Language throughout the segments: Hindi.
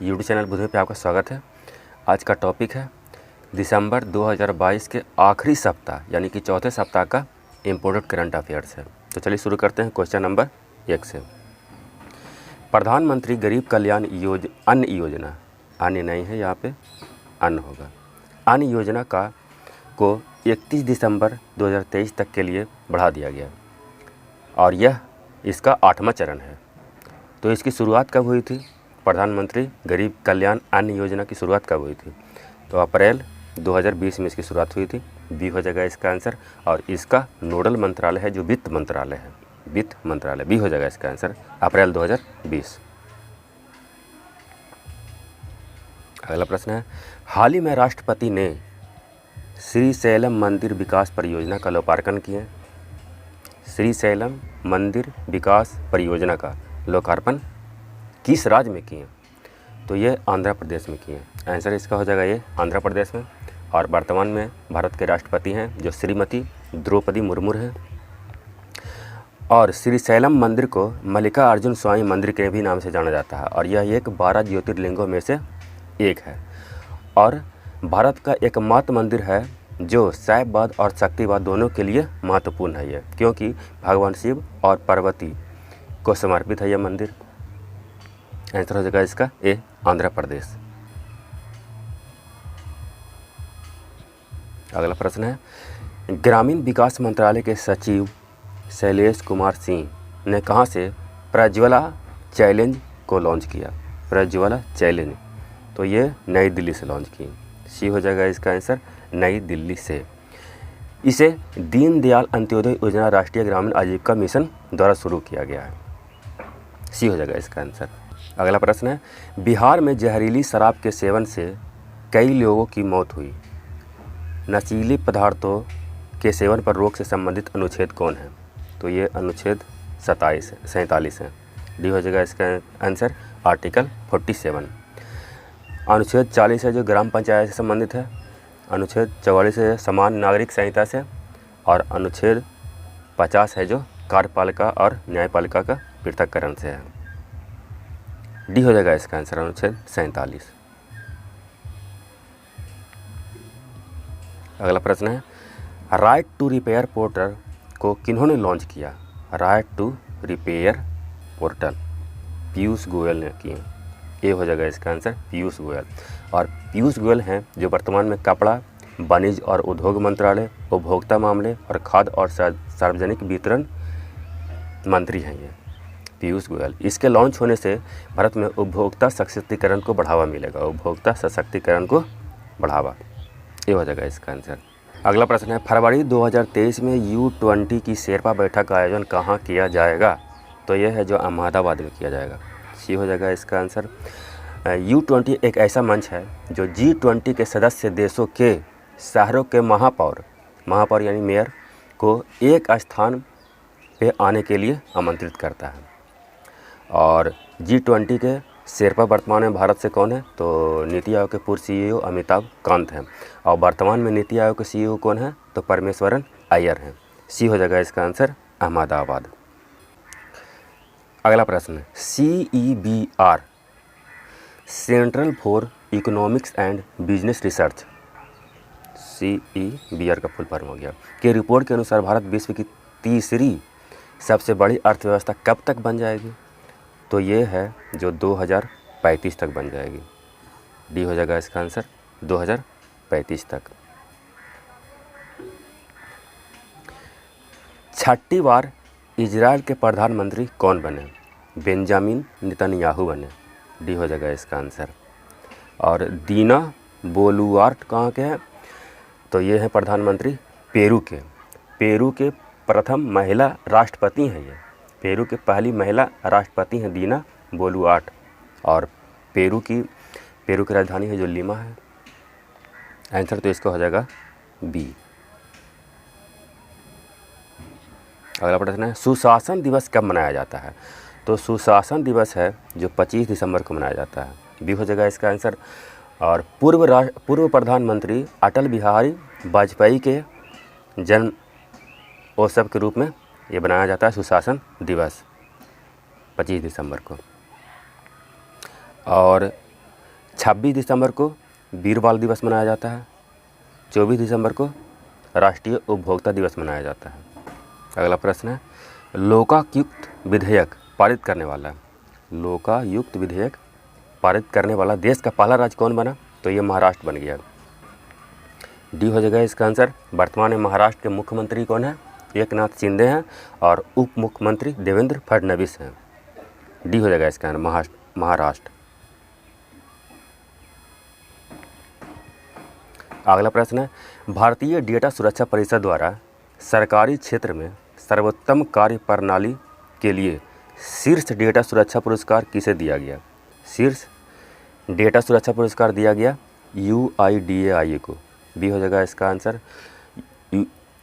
यूट्यूब चैनल बुधवे पे आपका स्वागत है। आज का टॉपिक है दिसंबर 2022 के आखिरी सप्ताह यानी कि चौथे सप्ताह का इम्पोर्टेंट करंट अफेयर्स है। तो चलिए शुरू करते हैं क्वेश्चन नंबर 1 से। प्रधानमंत्री गरीब कल्याण अन्न योजना, अन्य नहीं है यहाँ पे, अन्न होगा, अन्न योजना को 31 दिसंबर 2023 तक के लिए बढ़ा दिया गया और यह इसका 8वां चरण है। तो इसकी शुरुआत कब हुई थी? प्रधानमंत्री गरीब कल्याण अन्न योजना की शुरुआत कब हुई थी? तो अप्रैल 2020 में इसकी शुरुआत हुई थी। बी हो जाएगा इसका आंसर। और इसका नोडल मंत्रालय है जो वित्त मंत्रालय है, वित्त मंत्रालय, बी हो जाएगा इसका आंसर, अप्रैल 2020। अगला प्रश्न है, हाल ही में राष्ट्रपति ने श्रीशैलम मंदिर विकास परियोजना का लोकार्पण किया। श्रीशैलम मंदिर विकास परियोजना का लोकार्पण किस राज्य में किए? तो ये आंध्र प्रदेश में किए। आंसर इसका हो जाएगा ये आंध्र प्रदेश में। और वर्तमान में भारत के राष्ट्रपति हैं जो श्रीमती द्रौपदी मुर्मू हैं। और श्रीशैलम मंदिर को मल्लिकार्जुन स्वामी मंदिर के भी नाम से जाना जाता है और यह एक 12 ज्योतिर्लिंगों में से एक है और भारत का एकमात्र मंदिर है जो शैववाद और शक्तिवाद दोनों के लिए महत्वपूर्ण है ये, क्योंकि भगवान शिव और पार्वती को समर्पित है यह मंदिर। आंसर हो जाएगा इसका ए आंध्र प्रदेश। अगला प्रश्न है, ग्रामीण विकास मंत्रालय के सचिव शैलेश कुमार सिंह ने कहां से प्रज्वला चैलेंज को लॉन्च किया? प्रज्वला चैलेंज, तो ये नई दिल्ली से लॉन्च की। सी हो जाएगा इसका आंसर, नई दिल्ली से। इसे दीनदयाल अंत्योदय योजना राष्ट्रीय ग्रामीण आजीविका मिशन द्वारा शुरू किया गया है। सी हो जाएगा इसका आंसर। अगला प्रश्न है, बिहार में जहरीली शराब के सेवन से कई लोगों की मौत हुई। नशीले पदार्थों के सेवन पर रोक से संबंधित अनुच्छेद कौन है? तो ये अनुच्छेद 47 है। डी हो जाएगा इसका आंसर, आर्टिकल 47। अनुच्छेद 40 है जो ग्राम पंचायत से संबंधित है। अनुच्छेद 44 है समान नागरिक संहिता से। और अनुच्छेद 50 है जो कार्यपालिका और न्यायपालिका का पृथक्करण से है। डी हो जाएगा इसका आंसर, अनुच्छेद 47। अगला प्रश्न है, राइट टू रिपेयर पोर्टल को किन्होंने लॉन्च किया? Right to repair portal Piyush Goyal ने किए। ए हो जाएगा इसका आंसर, पीयूष गोयल। और पीयूष गोयल हैं जो वर्तमान में कपड़ा, वाणिज्य और उद्योग मंत्रालय, उपभोक्ता मामले और खाद्य और सार्वजनिक वितरण मंत्री हैं ये पीयूष गोयल। इसके लॉन्च होने से भारत में उपभोक्ता सशक्तिकरण को बढ़ावा मिलेगा, उपभोक्ता सशक्तिकरण को बढ़ावा। ये हो जाएगा इसका आंसर। अगला प्रश्न है, फरवरी 2023 में U20 की शेरपा बैठक का आयोजन कहाँ किया जाएगा? तो यह है जो अहमदाबाद में किया जाएगा। सी हो जाएगा इसका आंसर। U20 एक ऐसा मंच है जो G20 के सदस्य देशों के शहरों के महापौर यानी मेयर को एक स्थान पे आने के लिए आमंत्रित करता है। और G20 के शेरपा वर्तमान में भारत से कौन है? तो नीति आयोग के पूर्व CEO अमिताभ कांत हैं। और वर्तमान में नीति आयोग के CEO कौन है? तो परमेश्वरन अय्यर हैं। सी हो जाएगा इसका आंसर, अहमदाबाद। अगला प्रश्न है, CEBR central for economics and business research, CEBR का फुल फॉर्म हो गया, कि रिपोर्ट के अनुसार भारत विश्व की तीसरी सबसे बड़ी अर्थव्यवस्था कब तक बन जाएगी? तो ये है जो 2035 तक बन जाएगी। डी हो जाएगा इसका आंसर, 2035 तक। छठी बार इजराइल के प्रधानमंत्री कौन बने? बेंजामिन नेतन्याहू बने। डी हो जाएगा इसका आंसर। और दीना बोलुआर्ट कहाँ के हैं? तो ये हैं प्रधानमंत्री पेरू के प्रथम महिला राष्ट्रपति हैं ये। पेरू के पहली महिला राष्ट्रपति हैं दीना बोलुआर्ट। और पेरू की राजधानी है जो लीमा है। आंसर तो इसका हो जाएगा बी। अगला प्रश्न है, सुशासन दिवस कब मनाया जाता है? तो सुशासन दिवस है जो 25 दिसंबर को मनाया जाता है। बी हो जाएगा इसका आंसर। और पूर्व प्रधानमंत्री अटल बिहारी वाजपेयी के जन्म उत्सव के रूप में ये बनाया जाता है सुशासन दिवस 25 दिसंबर को। और 26 दिसंबर को वीर बाल दिवस मनाया जाता है। 24 दिसंबर को राष्ट्रीय उपभोक्ता दिवस मनाया जाता है। अगला प्रश्न है, लोकायुक्त विधेयक पारित करने वाला, लोकायुक्त विधेयक पारित करने वाला देश का पहला राज्य कौन बना? तो ये महाराष्ट्र बन गया। डी हो जाएगा इसका आंसर। वर्तमान में महाराष्ट्र के मुख्यमंत्री कौन है? एकनाथ शिंदे हैं और उप मुख्यमंत्री देवेंद्र फडणवीस हैं। डी हो जाएगा इसका आंसर महाराष्ट्र। अगला प्रश्न है, भारतीय डेटा सुरक्षा परिषद द्वारा सरकारी क्षेत्र में सर्वोत्तम कार्य प्रणाली के लिए शीर्ष डेटा सुरक्षा पुरस्कार किसे दिया गया? शीर्ष डेटा सुरक्षा पुरस्कार दिया गया UIDAI को। बी हो जाएगा इसका answer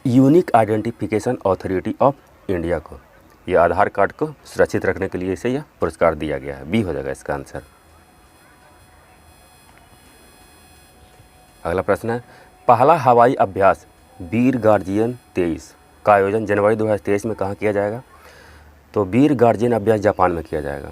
unique identification authority of India को। यह आधार कार्ड को सुरक्षित रखने के लिए इसे यह पुरस्कार दिया गया है। बी हो जाएगा इसका आंसर। अगला प्रश्न है, पहला हवाई अभ्यास वीर गार्जियन 23 का आयोजन जनवरी 2023 में कहाँ किया जाएगा? तो वीर गार्जियन अभ्यास जापान में किया जाएगा।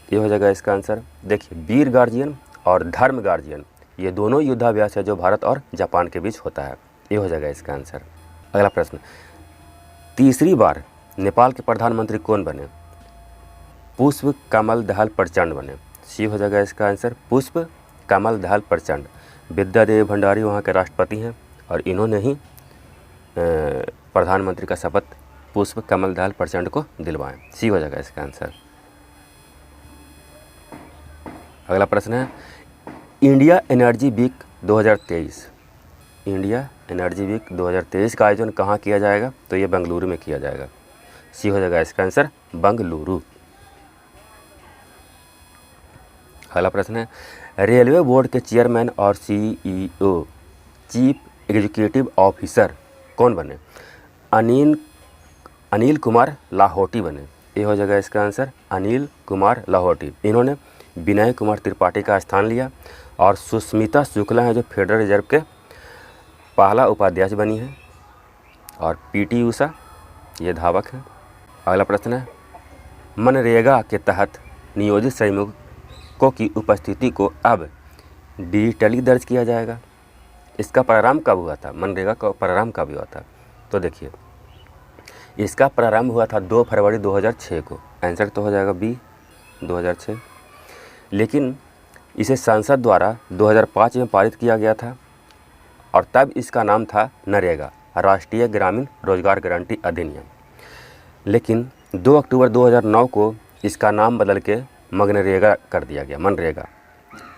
ये हो जाएगा इसका आंसर। देखिए, वीर गार्जियन और धर्म गार्जियन ये दोनों युद्धाभ्यास है जो भारत और जापान के बीच होता है। ये हो जाएगा इसका आंसर। अगला प्रश्न, तीसरी बार नेपाल के प्रधानमंत्री कौन बने? पुष्प कमल दहल प्रचंड बने। सी हो जाएगा इसका आंसर पुष्प कमल दहल प्रचंड। विद्यादेवी भंडारी वहाँ के राष्ट्रपति हैं और इन्होंने ही प्रधानमंत्री का शपथ पुष्प कमल दहल प्रचंड को दिलवाएं। सी हो जाएगा इसका आंसर। अगला प्रश्न है, India energy week 2023, India energy week 2023 का आयोजन कहाँ किया जाएगा? तो ये बेंगलुरु में किया जाएगा। सी हो जाएगा इसका आंसर बेंगलुरु। अगला प्रश्न है, रेलवे बोर्ड के चेयरमैन और CEO चीफ एग्जीक्यूटिव ऑफिसर कौन बने? अनिल कुमार लाहौटी बने। ये हो जाएगा इसका आंसर अनिल कुमार लाहौटी। इन्होंने विनय कुमार त्रिपाठी का स्थान लिया और सुष्मिता शुक्ला है जो फेडरल रिजर्व के पहला उपाध्यक्ष बनी है और PT उषा ये धावक है। अगला प्रश्न है, मनरेगा के तहत नियोजित श्रमिकों की उपस्थिति को अब डिजिटली दर्ज किया जाएगा। इसका प्रारंभ कब हुआ था? मनरेगा का प्रारंभ कब हुआ था? तो देखिए, इसका प्रारंभ हुआ था 2 फरवरी 2006 को। आंसर तो हो जाएगा बी 2006। लेकिन इसे संसद द्वारा 2005 में पारित किया गया था और तब इसका नाम था नरेगा, राष्ट्रीय ग्रामीण रोजगार गारंटी अधिनियम। लेकिन 2 अक्टूबर 2009 को इसका नाम बदल के मनरेगा कर दिया गया। MNREGA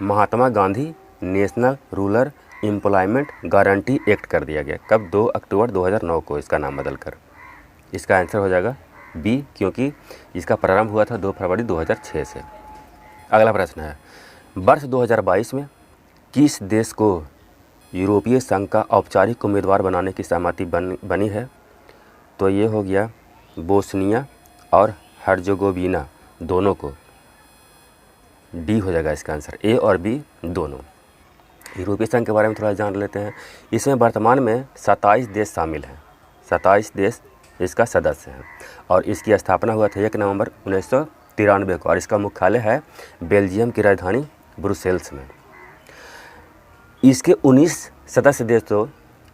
Mahatma Gandhi national rural employment guarantee act कर दिया गया। कब? 2 अक्टूबर 2009 को इसका नाम बदलकर। इसका आंसर हो जाएगा बी, क्योंकि इसका प्रारंभ हुआ था 2 फरवरी 2006 से। अगला प्रश्न है, वर्ष 2022 में किस देश को यूरोपीय संघ का औपचारिक उम्मीदवार बनाने की सहमति बनी है? तो ये हो गया बोस्निया और हर्जेगोविना दोनों को। डी हो जाएगा इसका आंसर, ए और बी दोनों। यूरोपीय संघ के बारे में थोड़ा जान लेते हैं। इसमें वर्तमान में 27 देश शामिल हैं, 27 देश इसका सदस्य हैं और इसकी स्थापना हुआ था 1 नवंबर 1993 को और इसका मुख्यालय है बेल्जियम की राजधानी ब्रुसेल्स में। इसके 19 सदस्य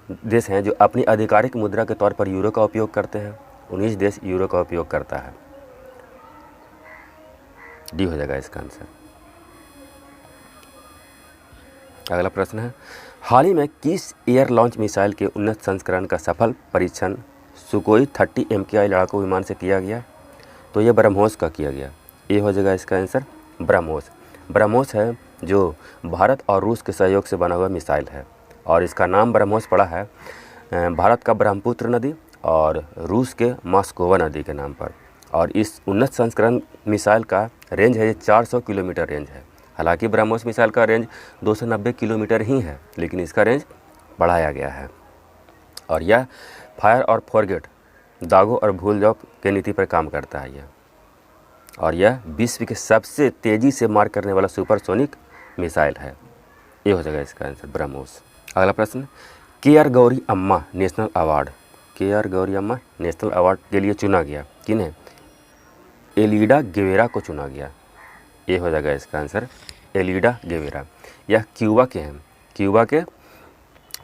देश हैं जो अपनी आधिकारिक मुद्रा के तौर पर यूरो का उपयोग करते हैं। 19 देश यूरो का उपयोग करता है। डी हो जाएगा इसका आंसर। अगला प्रश्न है, हाल ही में किस एयर लॉन्च मिसाइल के उन्नत संस्करण का सफल परीक्षण सुकोई 30 MKI लड़ाकू विमान से किया गया? तो ये ब्रह्मोस का किया गया। ये हो जाएगा इसका आंसर ब्रह्मोस। ब्रह्मोस है जो भारत और रूस के सहयोग से बना हुआ मिसाइल है और इसका नाम ब्रह्मोस पड़ा है भारत का ब्रह्मपुत्र नदी और रूस के मॉस्कोवा नदी के नाम पर। और इस उन्नत संस्करण मिसाइल का रेंज है 400 किलोमीटर रेंज है। हालांकि ब्रह्मोस मिसाइल का रेंज 290 किलोमीटर ही है, लेकिन इसका रेंज बढ़ाया गया है और यह फायर और फॉरगेट, दागो और भूल जाओ के नीति पर काम करता है यह। और यह विश्व के सबसे तेज़ी से मार करने वाला सुपरसोनिक मिसाइल है। ये हो जाएगा इसका आंसर ब्रह्मोस। अगला प्रश्न, KR गौरी अम्मा नेशनल अवार्ड, KR गौरी अम्मा नेशनल अवार्ड के लिए चुना गया किन्हें? एलिडा गेवेरा को चुना गया। ये हो जाएगा इसका आंसर एलिडा गेवेरा। यह क्यूबा के हैं, क्यूबा के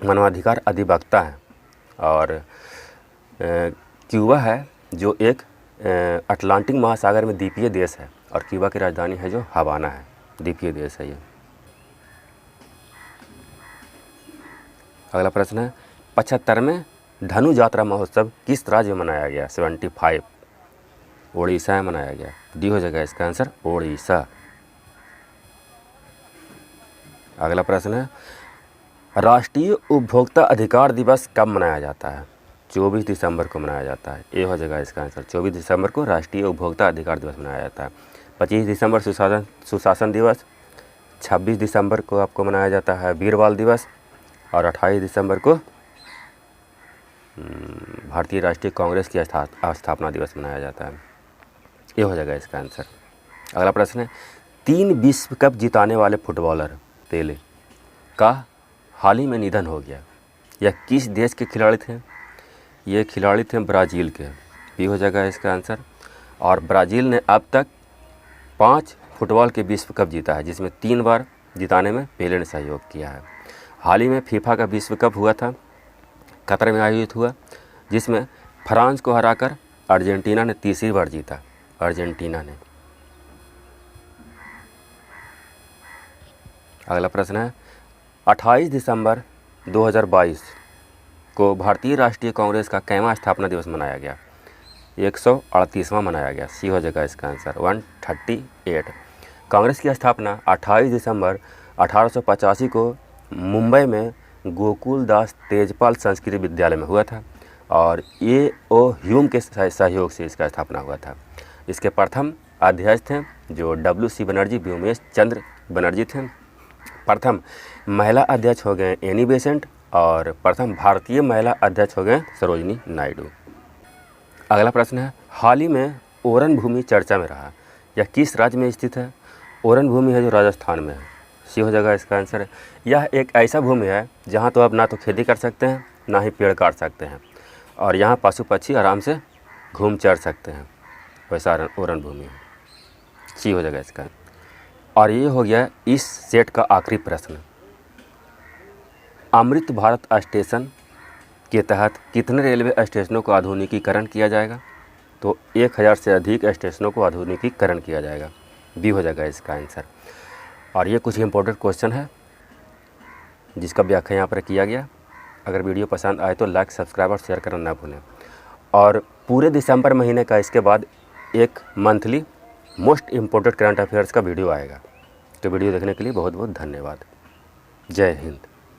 मानवाधिकार अधिवक्ता हैं। और क्यूबा है जो एक अटलांटिक महासागर में द्वीपीय देश है और क्यूबा की राजधानी है जो हवाना है, द्वीपीय देश है ये। अगला प्रश्न है 75वें धनु यात्रा महोत्सव किस राज्य में मनाया गया? 75 ओडिशा में मनाया गया। डी हो जाएगा इसका आंसर ओडिशा। अगला प्रश्न है राष्ट्रीय उपभोक्ता अधिकार दिवस कब मनाया जाता है? 24 दिसंबर को मनाया जाता है। ए हो जाएगा इसका आंसर। 24 दिसंबर को राष्ट्रीय उपभोक्ता अधिकार दिवस मनाया जाता है। 25 दिसंबर सुशासन दिवस, 26 दिसंबर को आपको मनाया जाता है वीर बाल दिवस और 28 दिसंबर को भारतीय राष्ट्रीय कांग्रेस की स्थापना दिवस मनाया जाता है। ये हो जाएगा इसका आंसर। अगला प्रश्न है 3 विश्व कप जिताने वाले फुटबॉलर पेले का हाल ही में निधन हो गया। यह किस देश के खिलाड़ी थे? ये खिलाड़ी थे ब्राज़ील के। बी हो जाएगा इसका आंसर। और ब्राज़ील ने अब तक 5 फुटबॉल के विश्व कप जीता है, जिसमें 3 बार जिताने में पेले ने सहयोग किया है। हाल ही में फीफा का विश्व कप हुआ था, कतर में आयोजित हुआ, जिसमें फ्रांस को हराकर अर्जेंटीना ने तीसरी बार जीता। अर्जेंटीना ने। अगला प्रश्न है 28 दिसंबर 2022 को भारतीय राष्ट्रीय कांग्रेस का कैवां स्थापना दिवस मनाया गया? 138वां मनाया गया। सी हो जाएगा इसका आंसर 138। कांग्रेस की स्थापना 28 दिसंबर 1885 को मुंबई में गोकुल दास तेजपाल संस्कृत विद्यालय में हुआ था और ए.ओ. ह्यूम के सहयोग से इसका स्थापना हुआ था। इसके प्रथम अध्यक्ष थे जो W.C. बनर्जी, व्योमेश चंद्र बनर्जी थे। प्रथम महिला अध्यक्ष हो गए एनी बेसेंट और प्रथम भारतीय महिला अध्यक्ष हो गए सरोजिनी नायडू। अगला प्रश्न है हाल ही में ओरन भूमि चर्चा में रहा, यह किस राज्य में स्थित है? ओरन भूमि है जो राजस्थान में है। सी हो जाएगा इसका आंसर। यह एक ऐसा भूमि है जहाँ तो आप ना तो खेती कर सकते हैं ना ही पेड़ काट सकते हैं और यहाँ पशु पक्षी आराम से घूम चर सकते हैं, वैसा ओरन भूमि है। सी हो जाएगा इसका। और ये हो गया इस सेट का आखिरी प्रश्न। अमृत भारत स्टेशन के तहत कितने रेलवे स्टेशनों को आधुनिकीकरण किया जाएगा? तो 1000 से अधिक स्टेशनों को आधुनिकीकरण किया जाएगा। बी हो जाएगा इसका आंसर। और ये कुछ इंपॉर्टेंट क्वेश्चन है जिसका व्याख्या यहाँ पर किया गया। अगर वीडियो पसंद आए तो लाइक, सब्सक्राइब और शेयर करना ना भूलें। और पूरे दिसंबर महीने का इसके बाद एक monthly most important current affairs का वीडियो आएगा। तो वीडियो देखने के लिए बहुत बहुत धन्यवाद। जय हिंद।